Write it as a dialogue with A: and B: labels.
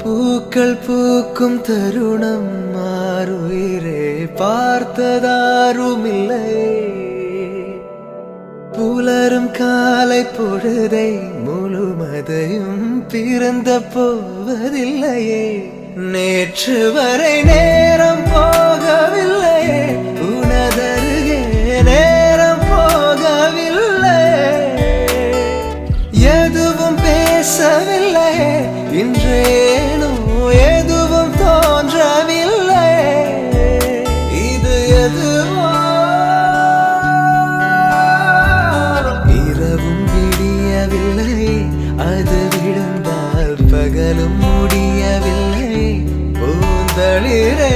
A: பூக்கள் பூக்கும் தருணம் மாறுயிரே பார்த்ததாருமில்லை. புலரும் காலை பொழுதை முழுமதையும் பிறந்த போவதில்லையே. நேற்று வரை நேரம் போகவில்லையே, உனதருகே நேரம் போகவில்லை. எதுவும் பேசவில்லையே, இன்றேனோ எதுவும் தோன்றவில்லை. இது எதுவோ இரவும் விடியவில்லை, அது விழுந்தால் பகலும் முடியவில்லை. பூந்தளிரே